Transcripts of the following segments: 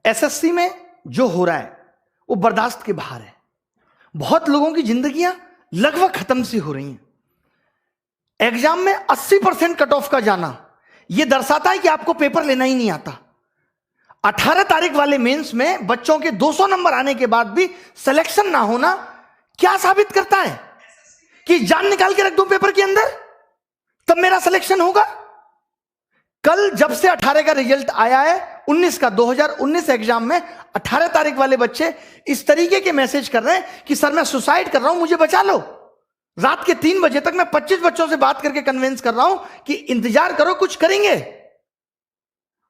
SSC में जो हो रहा है वो बर्दाश्त के बाहर है। बहुत लोगों की जिंदगियां लगभग खत्म सी हो रही हैं। एग्जाम में 80% कट ऑफ का जाना यह दर्शाता है कि आपको पेपर लेना ही नहीं आता। 18 तारीख वाले मेंस में बच्चों के 200 नंबर आने के बाद भी सिलेक्शन ना होना क्या साबित करता है? कि जान निकाल के रख दूं पेपर के अंदर तब मेरा सिलेक्शन होगा। कल जब से 18 का रिजल्ट आया है 19 का 2019 एग्जाम में 18 तारीख वाले बच्चे इस तरीके के मैसेज कर रहे हैं कि सर मैं सुसाइड कर रहा हूं, मुझे बचा लो। रात के 3 बजे तक मैं 25 बच्चों से बात करके कन्विंस कर रहा हूं कि इंतजार करो, कुछ करेंगे।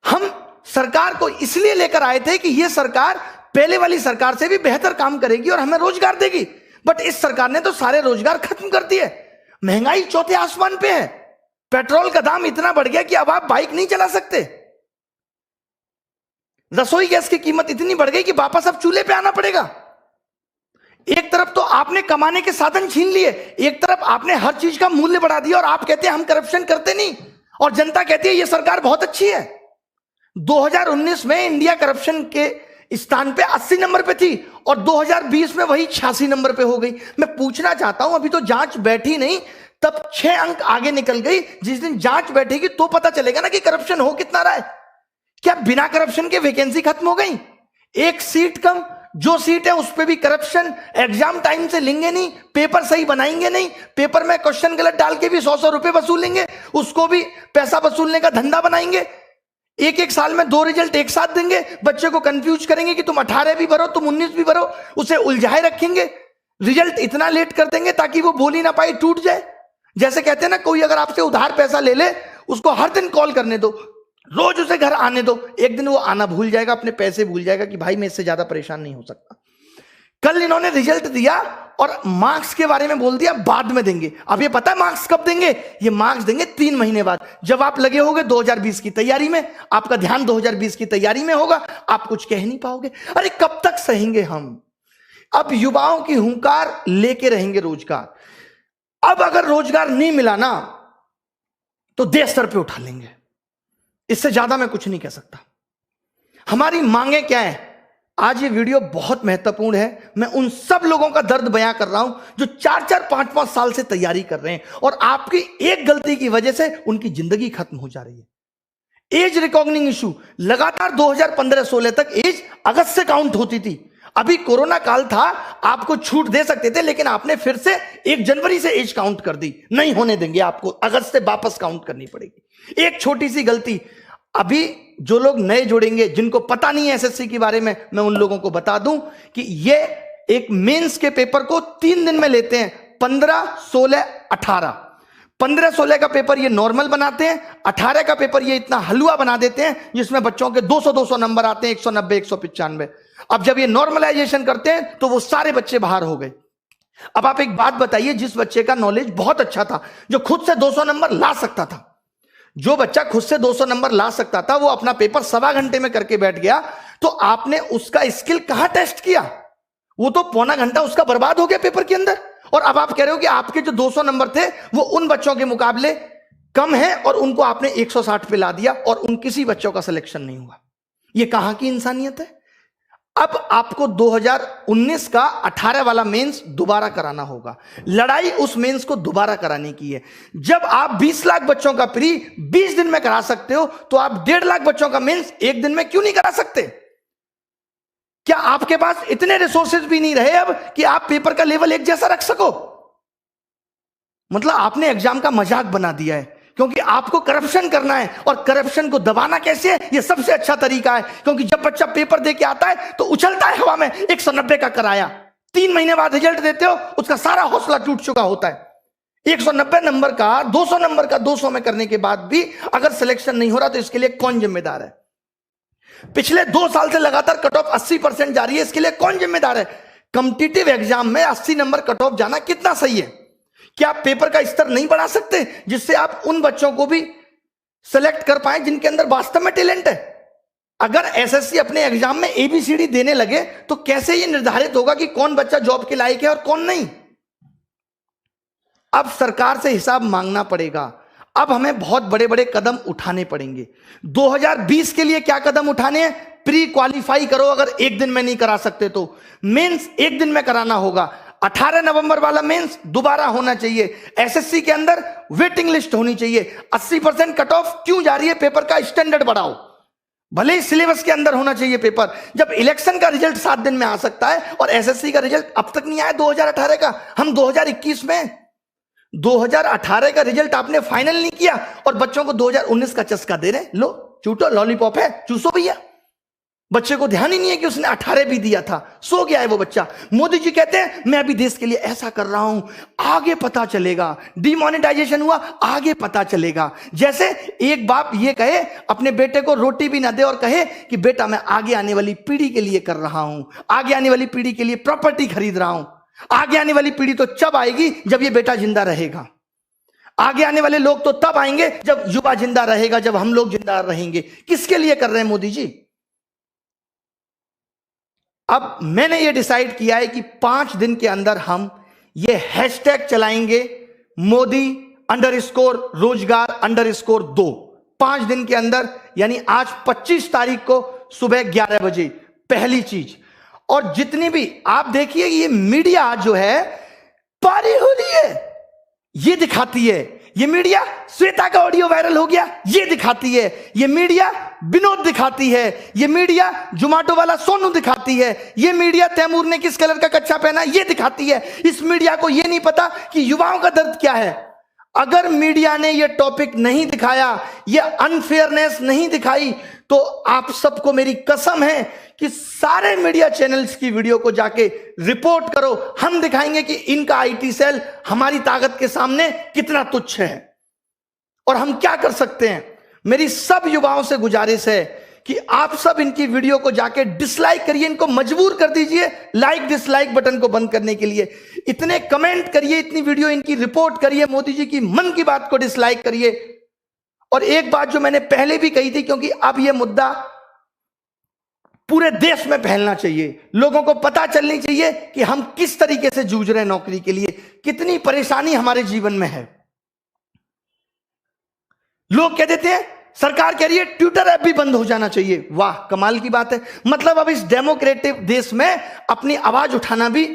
हम सरकार को इसलिए लेकर आए थे कि यह सरकार पहले वाली सरकार से भी बेहतर काम करेगी और हमें रोजगार देगी, बट इस सरकार ने तो सारे रोजगार खत्म कर दिए। महंगाई चौथे आसमान पे है। पेट्रोल का दाम इतना बढ़ गया कि अब आप बाइक नहीं चला सकते। रसोई गैस की कीमत इतनी बढ़ गई कि वापस अब चूल्हे पे आना पड़ेगा। एक तरफ तो आपने कमाने के साधन छीन लिए, एक तरफ आपने हर चीज का मूल्य बढ़ा दिया और आप कहते हैं हम करप्शन करते नहीं, और जनता कहती है ये सरकार बहुत अच्छी है। 2019 में इंडिया करप्शन के स्थान पे 80 नंबर पे थी और 2020 में वही 86 नंबर पे हो गई। मैं पूछना चाहता हूं, अभी तो जांच बैठी नहीं, तब 6 अंक आगे निकल गई। जिस दिन जांच बैठेगी तो पता चलेगा ना कि करप्शन हो कितना रहा है। क्या बिना करप्शन के वैकेंसी खत्म हो गई? एक सीट कम, जो सीट है उस पे भी करप्शन। एग्जाम टाइम से लेंगे नहीं, पेपर सही बनाएंगे नहीं, पेपर में क्वेश्चन गलत डाल के भी 100 रुपए वसूलेंगे, उसको भी पैसा वसूलने का धंधा बनाएंगे। एक साल में 2 रिजल्ट एक साथ देंगे, बच्चे को कंफ्यूज करेंगे कि तुम 18 भी भरो, तुम 19 भी भरो, उसे उलझाए रखेंगे। रिजल्ट इतना लेट कर देंगे ताकि वो बोल ही ना पाए, टूट जाए। जैसे कहते हैं ना, कोई अगर आपसे उधार पैसा ले ले, उसको हर दिन कॉल करने दो, रोज उसे घर आने दो, एक दिन वो आना भूल जाएगा, अपने पैसे भूल जाएगा कि भाई मैं इससे ज्यादा परेशान नहीं हो सकता। कल इन्होंने रिजल्ट दिया और मार्क्स के बारे में बोल दिया बाद में देंगे। अब ये पता है मार्क्स कब देंगे? ये मार्क्स देंगे 3 महीने बाद, जब आप लगे होगे 2020 की तैयारी में, आपका ध्यान 2020 की तैयारी में होगा, आप कुछ कह नहीं पाओगे। अरे कब तक सहेंगे हम? अब युवाओं की हुंकार लेके रहेंगे रोजगार। अब अगर रोजगार नहीं मिला ना तो देश सर पे उठा लेंगे। इससे ज्यादा मैं कुछ नहीं कह सकता। हमारी मांगे क्या है? आज ये वीडियो बहुत महत्वपूर्ण है। मैं उन सब लोगों का दर्द बयां कर रहा हूं जो 4-4, 5-5 साल से तैयारी कर रहे हैं और आपकी एक गलती की वजह से उनकी जिंदगी खत्म हो जा रही है। एज रिकॉग्निंग इशू लगातार 2015-16 तक एज अगस्त से काउंट होती थी। अभी कोरोना काल था, आपको छूट दे सकते थे, लेकिन आपने फिर से 1 जनवरी से एज काउंट कर दी। नहीं होने देंगे, आपको अगस्त से वापस काउंट करनी पड़ेगी। एक छोटी सी गलती, अभी जो लोग नए जुड़ेंगे, जिनको पता नहीं है एसएससी के बारे में, मैं उन लोगों को बता दूं कि ये एक मेंस के पेपर को 3 दिन में लेते हैं। 15, 16, 18। 15-16 का पेपर ये नॉर्मल बनाते हैं, 18 का पेपर ये इतना हलवा बना देते हैं जिसमें बच्चों के 200-200 नंबर आते हैं, 190, 195। अब जब ये नॉर्मलाइजेशन करते हैं तो वो सारे बच्चे बाहर हो गए। अब आप एक बात बताइए, जिस बच्चे का नॉलेज बहुत अच्छा था, जो खुद से 200 नंबर ला सकता था, जो बच्चा खुद से 200 नंबर ला सकता था, वो अपना पेपर 1.25 घंटे में करके बैठ गया, तो आपने उसका स्किल कहां टेस्ट किया? वो तो पौना घंटा उसका बर्बाद हो गया पेपर के अंदर। और अब आप कह रहे हो कि आपके जो 200 नंबर थे वो उन बच्चों के मुकाबले कम है और उनको आपने 160 पे ला दिया और उन किसी बच्चों का सिलेक्शन नहीं हुआ। ये कहां की इंसानियत है? अब आपको 2019 का 18 वाला मेंस दोबारा कराना होगा। लड़ाई उस मेंस को दोबारा कराने की है। जब आप 20 लाख बच्चों का प्री 20 दिन में करा सकते हो, तो आप 1.5 लाख बच्चों का मेंस 1 दिन में क्यों नहीं करा सकते? क्या आपके पास इतने रिसोर्सेज भी नहीं रहे अब कि आप पेपर का लेवल एक जैसा रख सको? मतलब आपने एग्जाम का मजाक बना दिया है, क्योंकि आपको करप्शन करना है। और करप्शन को दबाना कैसे है? यह सबसे अच्छा तरीका है, क्योंकि जब बच्चा पेपर दे के आता है तो उछलता है हवा में, 190 का कराया। 3 महीने बाद रिजल्ट देते हो, उसका सारा हौसला टूट चुका होता है। 190 नंबर का 200 नंबर का 200 में करने के बाद भी अगर सिलेक्शन नहीं हो रहा तो इसके लिए कौन जिम्मेदार है? पिछले 2 साल से लगातार कट ऑफ 80% जा रही है, इसके लिए कौन जिम्मेदार है? कॉम्पिटिटिव एग्जाम में 80 नंबर कट ऑफ जाना कितना सही है? क्या आप पेपर का स्तर नहीं बढ़ा सकते जिससे आप उन बच्चों को भी सिलेक्ट कर पाए जिनके अंदर वास्तव में टैलेंट है? अगर एसएससी अपने एग्जाम में एबीसीडी देने लगे तो कैसे यह निर्धारित होगा कि कौन बच्चा जॉब के लायक है और कौन नहीं? अब सरकार से हिसाब मांगना पड़ेगा। अब हमें बहुत बड़े बड़े कदम उठाने पड़ेंगे। 2020 के लिए क्या कदम उठाने हैं? प्री क्वालिफाई करो अगर एक दिन में नहीं करा सकते तो। मेंस एक दिन में कराना होगा। 18 नवंबर वाला मेंस दोबारा होना चाहिए। एसएससी के अंदर वेटिंग लिस्ट होनी चाहिए। 80% कट ऑफ क्यों जा रही है? पेपर का स्टैंडर्ड बढ़ाओ, भले ही सिलेबस के अंदर होना चाहिए पेपर। जब इलेक्शन का रिजल्ट 7 दिन में आ सकता है और एसएससी का रिजल्ट अब तक नहीं आया 2018 का, हम 2021 में, 2018 का रिजल्ट आपने फाइनल नहीं किया और बच्चों को 2019 का चस्का दे रहे। लो चूटो, लॉलीपॉप है, चूसो भैया। बच्चे को ध्यान ही नहीं है कि उसने 18 भी दिया था, सो गया है वो बच्चा। मोदी जी कहते हैं मैं अभी देश के लिए ऐसा कर रहा हूं, आगे पता चलेगा। डिमोनेटाइजेशन हुआ, आगे पता चलेगा। जैसे एक बाप ये कहे अपने बेटे को रोटी भी ना दे और कहे कि बेटा मैं आगे आने वाली पीढ़ी के लिए कर रहा हूं, आगे आने वाली पीढ़ी के लिए प्रॉपर्टी खरीद रहा हूं। आगे आने वाली पीढ़ी तो जब आएगी जब ये बेटा जिंदा रहेगा। आगे आने वाले लोग तो तब आएंगे जब युवा जिंदा रहेगा, जब हम लोग जिंदा रहेंगे। किसके लिए कर रहे हैं मोदी जी? अब मैंने ये डिसाइड किया है कि 5 दिन के अंदर हम ये हैशटैग चलाएंगे, मोदी_रोजगार_2। 5 दिन के अंदर, यानी आज 25 तारीख को सुबह 11 बजे पहली चीज। और जितनी भी आप देखिए, ये मीडिया जो है पारी हो रही है, ये दिखाती है। ये मीडिया श्वेता का ऑडियो वायरल हो गया, ये दिखाती है। ये मीडिया विनोद दिखाती है। ये मीडिया जोमेटो वाला सोनू दिखाती है। ये मीडिया तैमूर ने किस कलर का कच्छा पहना, ये दिखाती है। इस मीडिया को ये नहीं पता कि युवाओं का दर्द क्या है। अगर मीडिया ने ये टॉपिक नहीं दिखाया, ये अनफेयरनेस नहीं दिखाई, तो आप सबको मेरी कसम है कि सारे मीडिया चैनल्स की वीडियो को जाके रिपोर्ट करो। हम दिखाएंगे कि इनका आईटी सेल हमारी ताकत के सामने कितना तुच्छ है और हम क्या कर सकते हैं। मेरी सब युवाओं से गुजारिश है कि आप सब इनकी वीडियो को जाके डिसलाइक करिए, इनको मजबूर कर दीजिए लाइक डिसलाइक बटन को बंद करने के लिए। इतने कमेंट करिए, इतनी वीडियो इनकी रिपोर्ट करिए, मोदी जी की मन की बात को डिसलाइक करिए। और एक बात जो मैंने पहले भी कही थी, क्योंकि अब यह मुद्दा पूरे देश में फैलना चाहिए, लोगों को पता चलनी चाहिए कि हम किस तरीके से जूझ रहे हैं नौकरी के लिए, कितनी परेशानी हमारे जीवन में है। लोग कह देते हैं सरकार कह रही है ट्विटर ऐप भी बंद हो जाना चाहिए। वाह, कमाल की बात है। मतलब अब इस डेमोक्रेटिक देश में अपनी आवाज उठाना भी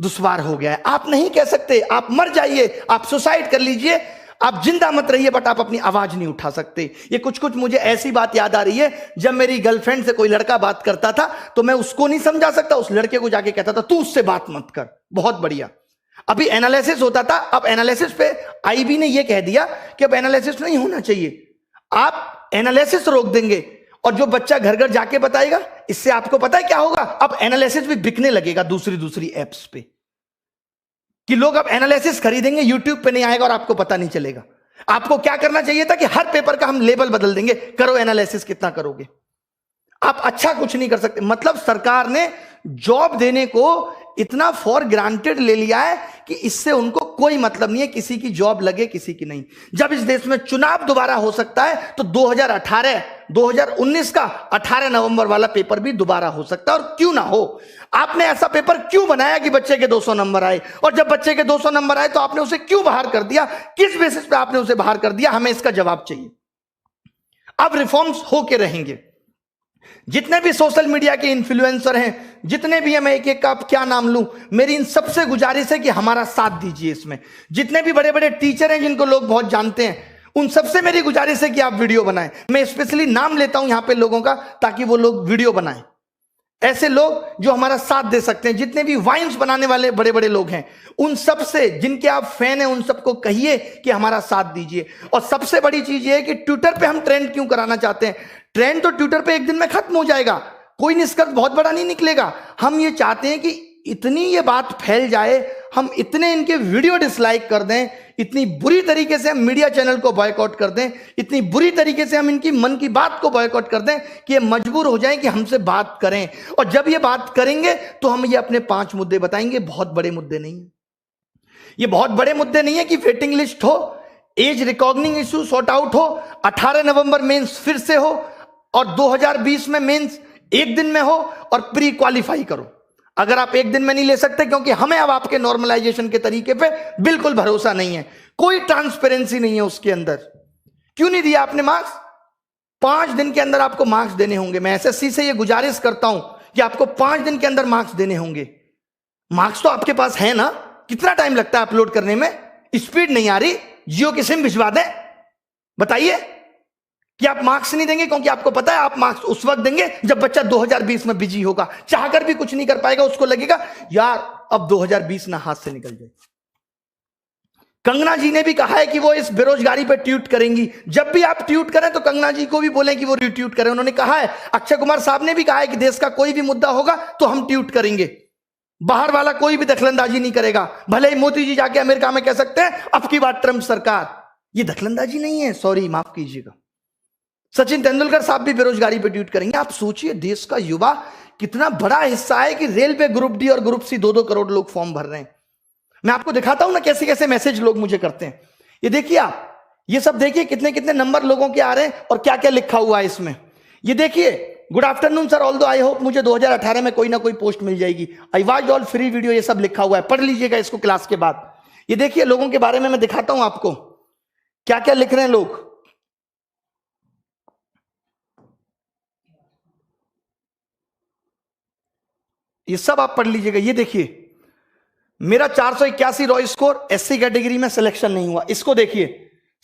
दुश्वार हो गया है। आप नहीं कह सकते, आप मर जाइए, आप सुसाइड कर लीजिए, आप जिंदा मत रहिए, बट आप अपनी आवाज नहीं उठा सकते। ये कुछ कुछ मुझे ऐसी बात याद आ रही है, जब मेरी गर्लफ्रेंड से कोई लड़का बात करता था तो मैं उसको नहीं समझा सकता, उस लड़के को जाके कहता था तू उससे बात मत कर। बहुत बढ़िया। अभी एनालिसिस होता था, अब एनालिसिस पे आईबी ने यह कह दिया कि अब एनालिसिस नहीं होना चाहिए, आप एनालिसिस रोक देंगे और जो बच्चा घर घर जाके बताएगा, इससे आपको पता है क्या होगा, अब एनालिसिस भी बिकने लगेगा दूसरी एप्स पे, कि लोग अब एनालिसिस खरीदेंगे, यूट्यूब पे नहीं आएगा और आपको पता नहीं चलेगा। आपको क्या करना चाहिए था कि हर पेपर का हम लेबल बदल देंगे, करो एनालिसिस, कितना करोगे। आप अच्छा कुछ नहीं कर सकते। मतलब सरकार ने जॉब देने को इतना फॉर ग्रांटेड ले लिया है कि इससे उनको कोई मतलब नहीं है, किसी की जॉब लगे किसी की नहीं। जब इस देश में चुनाव दोबारा हो सकता है तो 2019 का 18 नवंबर वाला पेपर भी दोबारा हो सकता है, और क्यों ना हो। आपने ऐसा पेपर क्यों बनाया कि बच्चे के 200 नंबर आए, और जब बच्चे के 200 नंबर आए तो आपने उसे क्यों बाहर कर दिया, किस बेसिस पे आपने उसे बाहर कर दिया, हमें इसका जवाब चाहिए। अब रिफॉर्म्स होके रहेंगे। जितने भी सोशल मीडिया के इन्फ्लुएंसर हैं, जितने भी, मैं एक एक का क्या नाम लूं, मेरी इन सबसे गुजारिश है कि हमारा साथ दीजिए इसमें। जितने भी बड़े बड़े टीचर हैं जिनको लोग बहुत जानते हैं, उन सबसे मेरी गुजारिश है कि आप वीडियो बनाएं। मैं स्पेशली नाम लेता हूं यहां पे लोगों का, ताकि वो लोग वीडियो बनाएं। ऐसे लोग जो हमारा साथ दे सकते हैं, जितने भी वाइन्स बनाने वाले बड़े बड़े लोग हैं, उन सब से, जिनके आप फैन हैं, उन सबको कहिए कि हमारा साथ दीजिए। और सबसे बड़ी चीज ये है कि ट्विटर पे हम ट्रेंड क्यों कराना चाहते हैं। ट्रेंड तो ट्विटर पे एक दिन में खत्म हो जाएगा, कोई निष्कर्ष बहुत बड़ा नहीं निकलेगा। हम ये चाहते हैं कि इतनी ये बात फैल जाए, हम इतने इनके वीडियो डिसलाइक कर दें, इतनी बुरी तरीके से हम मीडिया चैनल को बॉयकॉट कर दें, इतनी बुरी तरीके से हम इनकी मन की बात को बॉयकॉट कर दें कि ये मजबूर हो जाएं कि हमसे बात करें। और जब ये बात करेंगे तो हम ये अपने 5 मुद्दे बताएंगे। बहुत बड़े मुद्दे नहीं है ये, बहुत बड़े मुद्दे नहीं है कि वेटिंग लिस्ट हो, as recognising issue sort out हो, 18 नवंबर मेंस फिर से हो, और 2020 में मेंस एक दिन में हो, और प्री क्वालिफाई करो। अगर आप एक दिन में नहीं ले सकते, क्योंकि हमें अब आपके नॉर्मलाइजेशन के तरीके पे बिल्कुल भरोसा नहीं है, कोई ट्रांसपेरेंसी नहीं है उसके अंदर। क्यों नहीं दिया आपने मार्क्स? 5 दिन के अंदर आपको मार्क्स देने होंगे। मैं एसएससी से ये गुजारिश करता हूं कि आपको 5 दिन के अंदर मार्क्स देने होंगे। मार्क्स तो आपके पास है ना, कितना टाइम लगता है अपलोड करने में? स्पीड नहीं आ रही, जियो की सिम भिजवा दें? बताइए कि आप मार्क्स नहीं देंगे, क्योंकि आपको पता है आप मार्क्स उस वक्त देंगे जब बच्चा 2020 में बिजी होगा, चाहकर भी कुछ नहीं कर पाएगा, उसको लगेगा यार अब 2020 ना हाथ से निकल जाए। कंगना जी ने भी कहा है कि वो इस बेरोजगारी पर ट्वीट करेंगी। जब भी आप ट्वीट करें तो कंगना जी को भी बोलें कि वो रिट्वीट करें। उन्होंने कहा है, अक्षय कुमार साहब ने भी कहा है कि देश का कोई भी मुद्दा होगा तो हम ट्वीट करेंगे, बाहर वाला कोई भी दखलंदाजी नहीं करेगा। भले ही मोदी जी जाके अमेरिका में कह सकते हैं अब की बात ट्रंप सरकार, ये दखलंदाजी नहीं है, सॉरी माफ कीजिएगा। सचिन तेंदुलकर साहब भी बेरोजगारी पे ट्वीट करेंगे। आप सोचिए देश का युवा कितना बड़ा हिस्सा है कि रेलवे ग्रुप डी और ग्रुप सी 2-2 करोड़ लोग फॉर्म भर रहे हैं। मैं आपको दिखाता हूं ना कैसे कैसे मैसेज लोग मुझे करते हैं। ये देखिए आप, ये सब देखिए कितने कितने नंबर लोगों के आ रहे हैं और क्या क्या लिखा हुआ है इसमें। ये देखिए, good afternoon sir, although I hope मुझे 2018 में कोई ना कोई पोस्ट मिल जाएगी, I watch all free video, ये सब लिखा हुआ है, पढ़ लीजिएगा इसको क्लास के बाद। ये देखिए लोगों के बारे में मैं दिखाता हूं आपको क्या क्या लिख रहे हैं लोग। ये सब आप पढ़ लीजिएगा। ये देखिए, मेरा 481 रॉ स्कोर, एससी कैटेगरी में सिलेक्शन नहीं हुआ। इसको देखिए,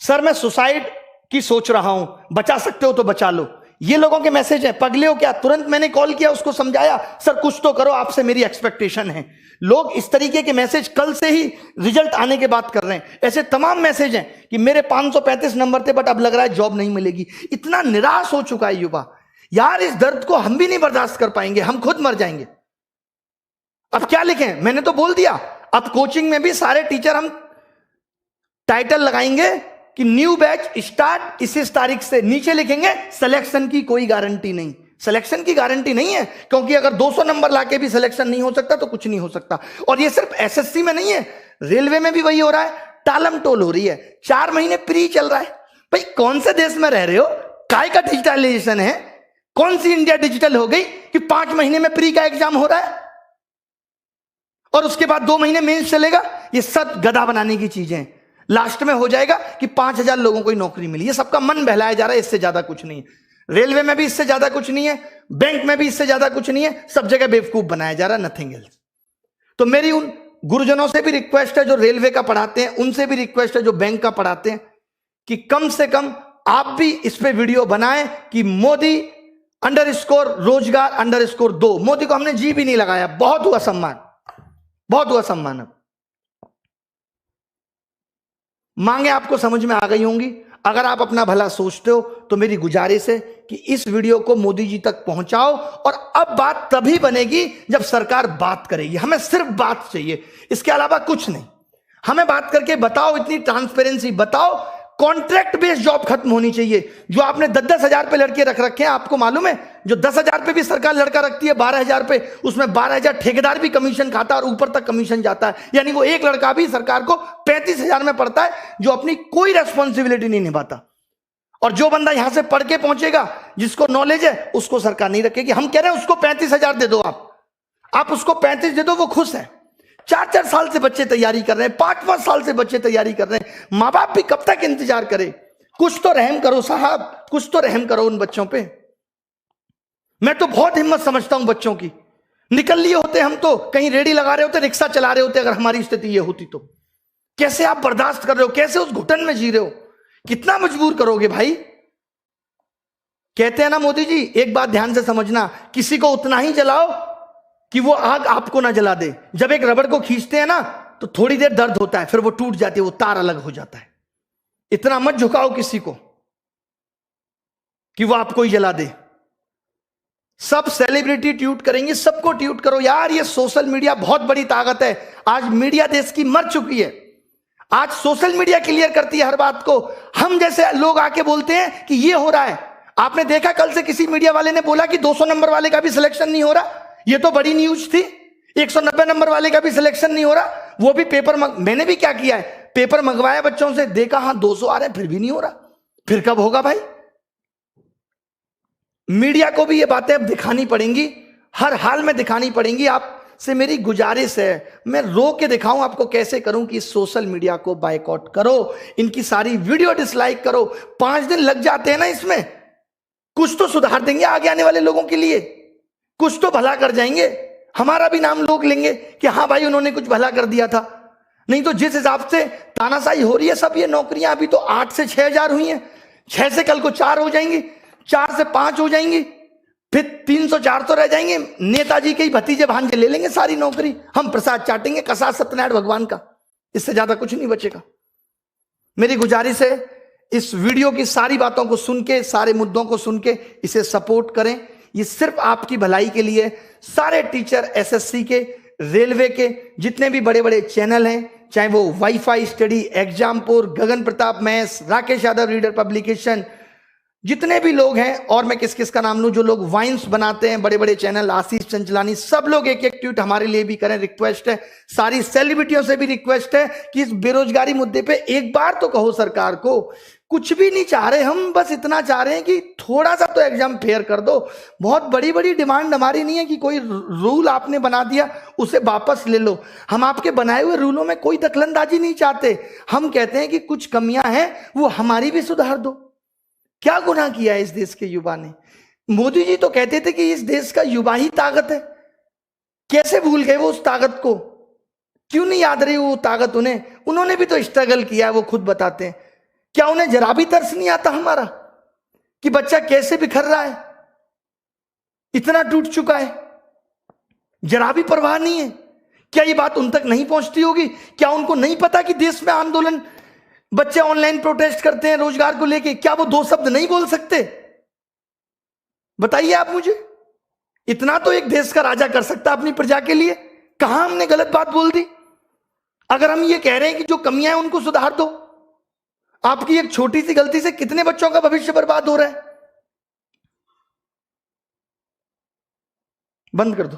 सर मैं सुसाइड की सोच रहा हूं, बचा सकते हो तो बचा लो। ये लोगों के मैसेज है। पगले हो क्या? तुरंत मैंने कॉल किया, उसको समझाया, सर कुछ तो करो, आपसे मेरी एक्सपेक्टेशन है। लोग इस तरीके के मैसेज कल से ही रिजल्ट आने के बाद कर रहे हैं। ऐसे तमाम मैसेज हैं कि मेरे 535 नंबर थे बट अब लग रहा है जॉब नहीं मिलेगी। इतना निराश हो चुका है युवा, यार इस दर्द को हम भी नहीं बर्दाश्त कर पाएंगे, हम खुद मर जाएंगे। अब क्या लिखें? मैंने तो बोल दिया, अब कोचिंग में भी सारे टीचर हम टाइटल लगाएंगे कि न्यू बैच स्टार्ट इस तारीख से, नीचे लिखेंगे सिलेक्शन की कोई गारंटी नहीं। सिलेक्शन की गारंटी नहीं है, क्योंकि अगर 200 नंबर लाके भी सिलेक्शन नहीं हो सकता तो कुछ नहीं हो सकता। और ये सिर्फ एसएससी में नहीं है, रेलवे में भी वही हो रहा है, टालम टोल हो रही है। 4 महीने प्री चल रहा है। भाई कौन से देश में रह रहे हो? काय का डिजिटलाइजेशन है? कौन सी इंडिया डिजिटल हो गई कि 5 महीने में प्री का एग्जाम हो रहा है और उसके बाद 2 महीने मेंस चलेगा? ये सब गधा बनाने की चीजें हैं। लास्ट में हो जाएगा कि 5000 लोगों को नौकरी मिली। ये सबका मन बहलाया जा रहा है, इससे ज्यादा कुछ नहीं है। रेलवे में भी इससे ज्यादा कुछ नहीं है, बैंक में भी इससे ज्यादा कुछ नहीं है, सब जगह बेवकूफ बनाया जा रहा है, नथिंग एल्स। तो मेरी उन गुरुजनों से भी रिक्वेस्ट है जो रेलवे का पढ़ाते हैं, उनसे भी रिक्वेस्ट है जो बैंक का पढ़ाते हैं, कि कम से कम आप भी इस पे वीडियो बनाएं कि मोदी _ रोजगार _ 2। मोदी को हमने जी भी नहीं लगाया, बहुत हुआ सम्मान, बहुत हुआ सम्मान। अब मांगे आपको समझ में आ गई होंगी। अगर आप अपना भला सोचते हो तो मेरी गुजारिश है कि इस वीडियो को मोदी जी तक पहुंचाओ। और अब बात तभी बनेगी जब सरकार बात करेगी। हमें सिर्फ बात चाहिए, इसके अलावा कुछ नहीं। हमें बात करके बताओ, इतनी ट्रांसपेरेंसी बताओ। कॉन्ट्रैक्ट बेस्ड जॉब खत्म होनी चाहिए। जो आपने 10-10 हजार पे लड़के रख रखे हैं, आपको मालूम है जो 10 हजार पे भी सरकार लड़का रखती है, 12 हजार पे, उसमें 12 हजार ठेकेदार भी कमीशन खाता है और ऊपर तक कमीशन जाता है। यानी वो एक लड़का भी सरकार को 35 हजार में पड़ता है, जो अपनी कोई रेस्पॉन्सिबिलिटी नहीं निभाता। और जो बंदा यहां से पढ़ के पहुंचेगा, जिसको नॉलेज है, उसको सरकार नहीं रखेगी। हम कह रहे हैं उसको 35 हजार दे दो, आप उसको 35 दे दो, वो खुश है। 4-4 साल से बच्चे तैयारी कर रहे हैं, 5-5 साल से बच्चे तैयारी कर रहे हैं। माँ बाप भी कब तक इंतजार करे? कुछ तो रहम करो साहब, कुछ तो रहम करो उन बच्चों पे। मैं तो बहुत हिम्मत समझता हूं बच्चों की। निकल लिए होते हम तो, कहीं रेडी लगा रहे होते, रिक्शा चला रहे होते, अगर हमारी स्थिति ये होती तो। कैसे आप बर्दाश्त कर रहे हो? कैसे उस घुटन में जी रहे हो? कितना मजबूर करोगे भाई? कहते हैं ना मोदी जी, एक बात ध्यान से समझना, किसी को उतना ही जलाओ कि वो आग आपको ना जला दे। जब एक रबड़ को खींचते हैं ना तो थोड़ी देर दर्द होता है, फिर वो टूट जाती है, वो तार अलग हो जाता है। इतना मत झुकाओ किसी को कि वो आपको ही जला दे। सब सेलिब्रिटी ट्वीट करेंगे, सबको ट्वीट करो यार। ये सोशल मीडिया बहुत बड़ी ताकत है। आज मीडिया देश की मर चुकी है। आज सोशल मीडिया क्लियर करती है हर बात को। हम जैसे लोग आके बोलते हैं कि ये हो रहा है। आपने देखा कल से किसी मीडिया वाले ने बोला कि 200 नंबर वाले का भी सिलेक्शन नहीं हो रहा। ये तो बड़ी न्यूज थी। 190 नंबर वाले का भी सिलेक्शन नहीं हो रहा, वो भी पेपर मैंने भी क्या किया है, पेपर मंगवाया बच्चों से, देखा हाँ 200 आ रहे हैं, फिर भी नहीं हो रहा। फिर कब होगा भाई? मीडिया को भी ये बातें अब दिखानी पड़ेंगी, हर हाल में दिखानी पड़ेंगी। आपसे मेरी गुजारिश है, मैं रो के दिखाऊं आपको कैसे करूं कि सोशल मीडिया को बायकॉट करो, इनकी सारी वीडियो डिसलाइक करो। 5 दिन लग जाते हैं ना इसमें, कुछ तो सुधार देंगे आगे आने वाले लोगों के लिए, कुछ तो भला कर जाएंगे, हमारा भी नाम लोग लेंगे कि हाँ भाई उन्होंने कुछ भला कर दिया था। नहीं तो जिस हिसाब से तानाशाही हो रही है सब, ये नौकरियां अभी तो 8 से 6,000 हुई हैं, 6 से कल को 4 हो जाएंगी, 4 से 5 हो जाएंगी, फिर 300-400 रह जाएंगे। नेताजी के ही भतीजे भांजे ले लेंगे सारी नौकरी, हम प्रसाद चाटेंगे कसा सत्यनारायण भगवान का, इससे ज्यादा कुछ नहीं बचेगा। मेरी गुजारिश है इस वीडियो की सारी बातों को सुन के, सारे मुद्दों को सुन के इसे सपोर्ट करें, ये सिर्फ आपकी भलाई के लिए। सारे टीचर एसएससी के, रेलवे के, जितने भी बड़े बड़े चैनल हैं, चाहे वो WiFi study, Exampur, Gagan Pratap maths, Rakesh Yadav reader publication, जितने भी लोग हैं, और मैं किस किस का नाम लूं, जो लोग वाइन्स बनाते हैं, बड़े बड़े चैनल, आशीष चंचलानी, सब लोग एक एक ट्वीट हमारे लिए भी करें, रिक्वेस्ट है। सारी सेलिब्रिटियों से भी रिक्वेस्ट है कि इस बेरोजगारी मुद्दे पे एक बार तो कहो सरकार को। कुछ भी नहीं चाह रहे हम, बस इतना चाह रहे हैं कि थोड़ा सा तो एग्जाम फेयर कर दो। बहुत बड़ी बड़ी डिमांड हमारी नहीं है कि कोई रूल आपने बना दिया उसे वापस ले लो, हम आपके बनाए हुए रूलों में कोई दखलंदाजी नहीं चाहते। हम कहते हैं कि कुछ कमियां हैं वो हमारी भी सुधार दो। क्या गुनाह किया है इस देश के युवा ने? मोदी जी तो कहते थे कि इस देश का युवा ही ताकत है, कैसे भूल गए वो उस ताकत को? क्यों नहीं याद रही वो ताकत उन्हें? उन्होंने भी तो स्ट्रगल किया है, वो खुद बताते हैं। क्या उन्हें जरा भी तरस नहीं आता हमारा कि बच्चा कैसे बिखर रहा है, इतना टूट चुका है? जरा भी परवाह नहीं है? क्या ये बात उन तक नहीं पहुंचती होगी? क्या उनको नहीं पता कि देश में आंदोलन, बच्चे ऑनलाइन प्रोटेस्ट करते हैं रोजगार को लेके, क्या वो 2 शब्द नहीं बोल सकते? बताइए आप मुझे। इतना तो एक देश का राजा कर सकता अपनी प्रजा के लिए। कहां हमने गलत बात बोल दी? अगर हम ये कह रहे हैं कि जो कमियां हैं उनको सुधार दो, आपकी एक छोटी सी गलती से कितने बच्चों का भविष्य बर्बाद हो रहा है? बंद कर दो।